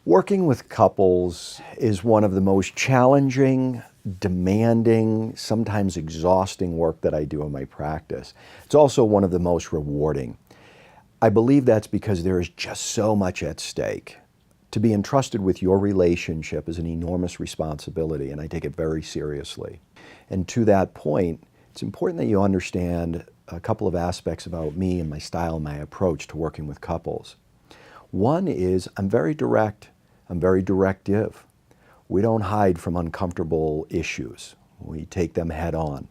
Working with couples is one of the most challenging, demanding, sometimes exhausting work that I do in my practice. It's also one of the most rewarding. I believe that's because there is just so much at stake. To be entrusted with your relationship is an enormous responsibility, and I take it very seriously. And to that point, it's important that you understand a couple of aspects about me and my style and my approach to working with couples. One is I'm very direct. I'm very directive. We don't hide from uncomfortable issues. We take them head on.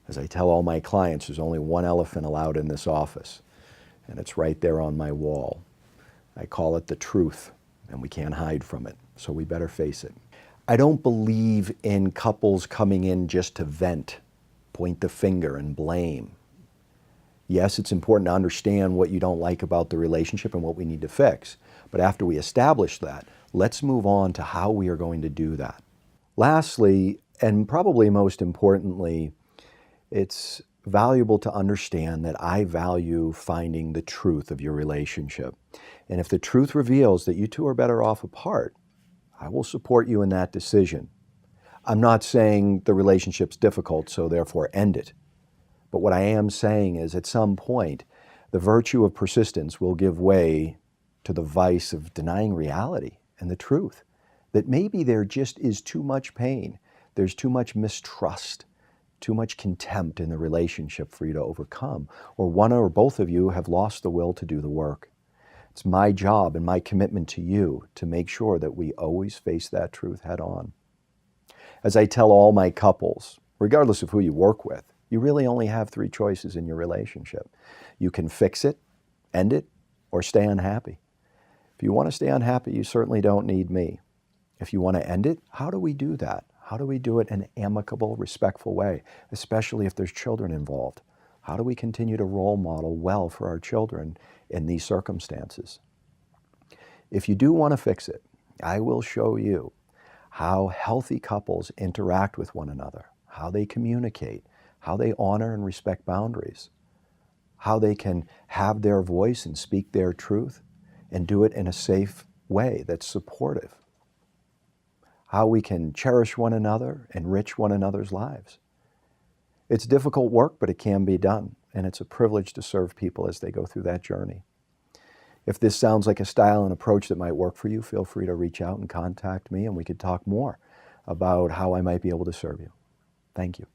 As I tell all my clients, there's only one elephant allowed in this office, and it's right there on my wall. I call it the truth, and we can't hide from it, so we better face it. I don't believe in couples coming in just to vent, point the finger, and blame. Yes, it's important to understand what you don't like about the relationship and what we need to fix. But after we establish that, let's move on to how we are going to do that. Lastly, and probably most importantly, it's valuable to understand that I value finding the truth of your relationship. And if the truth reveals that you two are better off apart, I will support you in that decision. I'm not saying the relationship's difficult, so therefore end it. But what I am saying is at some point, the virtue of persistence will give way to the vice of denying reality and the truth. That maybe there just is too much pain. There's too much mistrust, too much contempt in the relationship for you to overcome. Or one or both of you have lost the will to do the work. It's my job and my commitment to you to make sure that we always face that truth head on. As I tell all my couples, regardless of who you work with, you really only have three choices in your relationship. You can fix it, end it, or stay unhappy. If you want to stay unhappy, you certainly don't need me. If you want to end it, how do we do that? How do we do it in an amicable, respectful way, especially if there's children involved? How do we continue to role model well for our children in these circumstances? If you do want to fix it, I will show you how healthy couples interact with one another, how they communicate, how they honor and respect boundaries, how they can have their voice and speak their truth and do it in a safe way that's supportive, how we can cherish one another, enrich one another's lives. It's difficult work, but it can be done, and it's a privilege to serve people as they go through that journey. If this sounds like a style and approach that might work for you, feel free to reach out and contact me, and we could talk more about how I might be able to serve you. Thank you.